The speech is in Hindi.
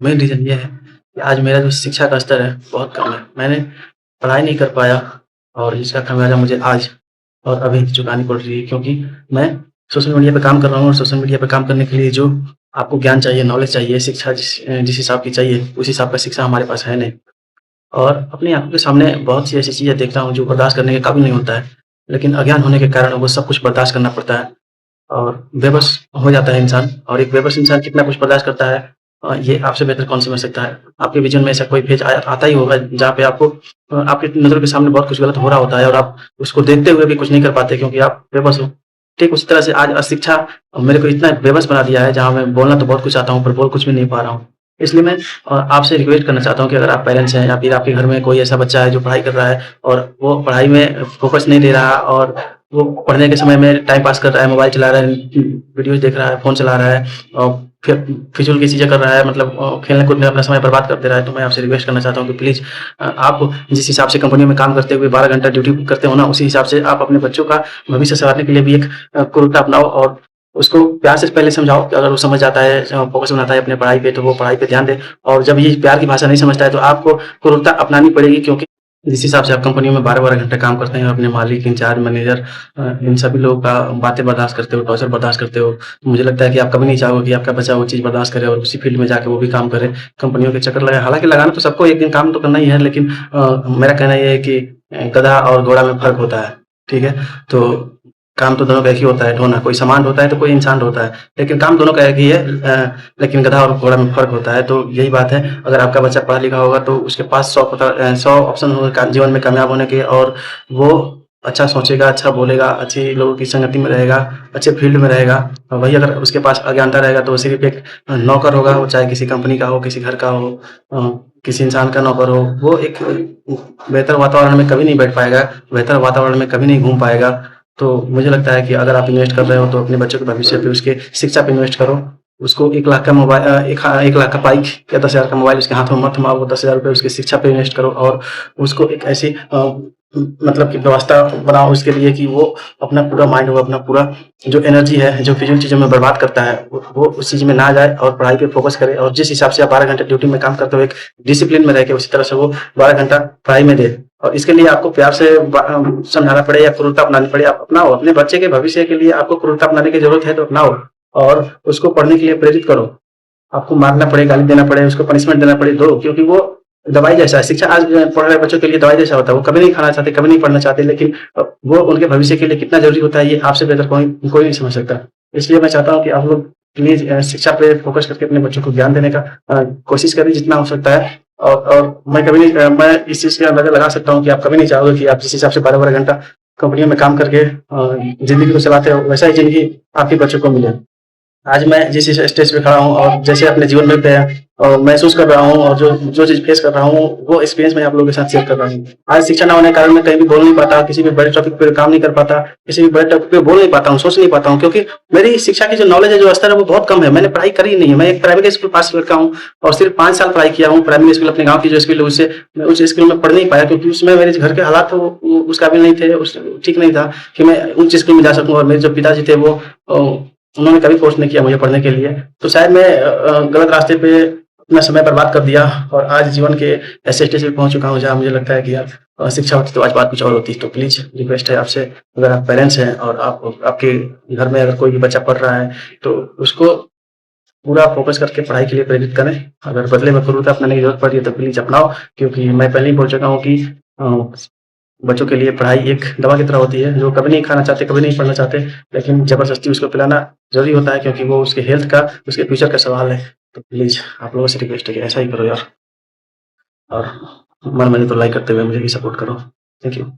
मेन रीज़न ये है कि आज मेरा जो शिक्षा का स्तर है बहुत कम है। मैंने पढ़ाई नहीं कर पाया और इसका खामियाज़ा मुझे आज और अभी चुकानी पड़ रही है, क्योंकि मैं सोशल मीडिया पे काम कर रहा हूँ और सोशल मीडिया पे काम करने के लिए जो आपको ज्ञान चाहिए, नॉलेज चाहिए, शिक्षा जिस हिसाब की चाहिए, उस हिसाब का शिक्षा हमारे पास है नहीं। और अपनी आँखों के सामने बहुत सी ऐसी चीज़ें देखता हूँ जो बर्दाश्त करने के काबिल नहीं होता है। लेकिन अज्ञान होने के कारण वो सब कुछ बर्दाश्त करना पड़ता है और बेबस हो जाता है इंसान। और एक बेबस इंसान कितना कुछ बर्दाश्त करता है, ये आपसे बेहतर कौन समझ सकता है। आपके विज़न में ऐसा कोई फेज़ आया आता ही होगा जहाँ पे आपको आपकी नज़रों के सामने बहुत कुछ गलत हो रहा होता है और आप उसको देखते हुए भी कुछ नहीं कर पाते, क्योंकि आप बेबस हो। ठीक उसी तरह से आज अशिक्षा मेरे को इतना बेबस बना दिया है, जहाँ मैं बोलना तो बहुत कुछ चाहता हूँ पर बोल कुछ भी नहीं पा रहा हूँ। इसलिए मैं आपसे रिक्वेस्ट करना चाहता हूँ कि अगर आप पेरेंट्स हैं या फिर आपके घर में कोई ऐसा बच्चा है जो पढ़ाई कर रहा है और वो पढ़ाई में फ़ोकस नहीं दे रहा और वो पढ़ने के समय में टाइम पास कर रहा है, मोबाइल चला रहा है, वीडियोज़ देख रहा है, फ़ोन चला रहा है और फिर फिज़ूल की चीज़ें कर रहा है, मतलब खेलने-कूद में अपना समय बर्बाद कर दे रहा है, तो मैं आपसे रिक्वेस्ट करना चाहता हूँ कि प्लीज़ आप जिस हिसाब से कंपनी में काम करते हुए 12 घंटा ड्यूटी करते हो ना, उसी हिसाब से आप अपने बच्चों का भविष्य सँवारने के लिए भी एक कुरीति अपनाओ और उसको प्यार से पहले समझाओ कि अगर वो समझ जाता है, फ़ोकस बनाता है अपने पढ़ाई पे, तो वो पढ़ाई पे ध्यान दे। और जब ये प्यार की भाषा नहीं समझता है, तो आपको क्रूरता अपनानी पड़ेगी, क्योंकि जिस हिसाब से आप कंपनियों में 12-12 घंटे काम करते हैं, अपने मालिक, इंचार्ज, मैनेजर इन सभी लोगों का बातें बर्दाश्त करते हो, टॉर्चर बर्दाश्त करते हो, तो मुझे लगता है कि आप कभी नहीं चाहोगे कि आपका बच्चा वो चीज़ बर्दाश्त करे और उसी फ़ील्ड में जाके वो भी काम करे, कंपनियों के चक्कर लगाए। हालाँकि लगाना तो सबको एक दिन काम तो करना ही है, लेकिन मेरा कहना ये है कि गधा और घोड़ा में फ़र्क होता है, ठीक है? तो काम तो दोनों का एक ही होता है, ढोना। कोई सामान ढोता है तो कोई इंसान ढोता है, लेकिन काम दोनों का एक ही है। लेकिन गधा और घोड़ा में फ़र्क होता है, तो यही बात है। अगर आपका बच्चा पढ़ा लिखा होगा तो उसके पास 100 ऑप्शन होंगे जीवन में कामयाब होने के, और वो अच्छा सोचेगा, अच्छा बोलेगा, अच्छी लोगों की संगति में रहेगा, अच्छे फ़ील्ड में रहेगा। और वही अगर उसके पास अज्ञानता रहेगा तो वो सिर्फ़ एक नौकर होगा, वो चाहे किसी कंपनी का हो, किसी घर का हो, किसी इंसान का नौकर हो। वो एक बेहतर वातावरण में कभी नहीं बैठ पाएगा, बेहतर वातावरण में कभी नहीं घूम पाएगा। तो मुझे लगता है कि अगर आप इन्वेस्ट कर रहे हो तो अपने बच्चों के भविष्य पे, उसके शिक्षा पे इन्वेस्ट करो। उसको 1 लाख का मोबाइल 1 लाख का बाइक या 10,000 का मोबाइल उसके हाथ में मत थमाओ, 10,000 रुपए उसकी शिक्षा पे इन्वेस्ट करो और उसको एक ऐसी मतलब कि व्यवस्था बनाओ उसके लिए कि वो अपना पूरा माइंड, वो अपना पूरा जो एनर्जी है, जो फिज़ूल चीज़ों में बर्बाद करता है, वो उस चीज़ में ना जाए और पढ़ाई पे फ़ोकस करे। और जिस हिसाब से आप 12 घंटे ड्यूटी में काम करते हो, एक डिसिप्लिन में रह के, उसी तरह से वो 12 घंटा पढ़ाई में दे। और इसके लिए आपको प्यार से समझाना पड़े या क्रूरता अपनानी पड़े, आप अपनाओ। अपने बच्चे के भविष्य के लिए आपको क्रूरता अपनाने की ज़रूरत है तो अपनाओ और उसको पढ़ने के लिए प्रेरित करो। आपको मारना पड़े, गाली देना पड़े, उसको पनिशमेंट देना पड़े, दो, क्योंकि वो दवाई जैसा है। शिक्षा आज पढ़ रहे बच्चों के लिए दवाई जैसा होता है। वो कभी नहीं खाना चाहते, कभी नहीं पढ़ना चाहते, लेकिन वो उनके भविष्य के लिए कितना ज़रूरी होता है, ये आपसे बेहतर कोई कोई नहीं समझ सकता। इसलिए मैं चाहता हूँ कि आप लोग प्लीज़ शिक्षा पे फ़ोकस करके अपने बच्चों को ज्ञान देने का कोशिश करें जितना हो सकता है। और मैं कभी नहीं मैं इस चीज़ का अंदाज़ा लगा सकता हूँ कि आप कभी नहीं चाहोगे कि आप जिस हिसाब से 12-12 घंटा कंपनियों में काम करके ज़िंदगी को चलाते हो, वैसा ही ज़िंदगी आपके बच्चों को मिले। आज मैं जिस स्टेज पे खड़ा हूँ और जैसे अपने जीवन में महसूस कर रहा हूँ और जो जो चीज़ फेस कर रहा हूँ, वो एक्सपीरियंस मैं आप लोगों के साथ शेयर कर रहा हूँ। आज शिक्षा ना होने के कारण मैं कहीं भी बोल नहीं पाता, किसी भी बड़े टॉपिक पे काम नहीं कर पाता, किसी भी बड़े टॉपिक पे बोल नहीं पाता हूँ, सोच नहीं पाता हूँ, क्योंकि मेरी शिक्षा की जो नॉलेज है, जो स्तर है, वो बहुत कम है। मैंने पढ़ाई करी ही नहीं है। मैं एक प्राइमरी स्कूल पास लड़का हूँ और सिर्फ 5 साल पढ़ाई किया हूँ। प्राइमरी स्कूल अपने गाँव की जो स्कूल है, उससे मैं उस स्कूल में पढ़ नहीं पाया, क्योंकि उसमें मेरे घर के हालात उस काबिल नहीं थे, उस ठीक नहीं था कि मैं उच्च स्कूल में जा सकूँ। और मेरे जो पिताजी थे वो उन्होंने कभी फ़ोर्स नहीं किया मुझे पढ़ने के लिए। तो शायद मैं गलत रास्ते पे अपना समय बर्बाद कर दिया और आज जीवन के ऐसे स्टेज पे पहुँच चुका हूँ जहाँ मुझे लगता है कि यार शिक्षा होती तो आज बात कुछ और होती। तो प्लीज़ रिक्वेस्ट है आपसे, अगर आप पेरेंट्स हैं और आपके घर में अगर कोई भी बच्चा पढ़ रहा है, तो उसको पूरा फ़ोकस करके पढ़ाई के लिए प्रेरित करें। अगर बदले में क्रूरता अपनाने की ज़रूरत पड़ी है तो प्लीज़ अपनाओ, क्योंकि मैं पहले ही बोल चुका हूँ कि बच्चों के लिए पढ़ाई एक दवा की तरह होती है, जो कभी नहीं खाना चाहते, कभी नहीं पढ़ना चाहते, लेकिन ज़बरदस्ती उसको पिलाना ज़रूरी होता है, क्योंकि वो उसके हेल्थ का, उसके फ्यूचर का सवाल है। तो प्लीज़ आप लोगों से रिक्वेस्ट है कि ऐसा ही करो यार, और मन में तो लाइक करते हुए मुझे भी सपोर्ट करो। Thank you.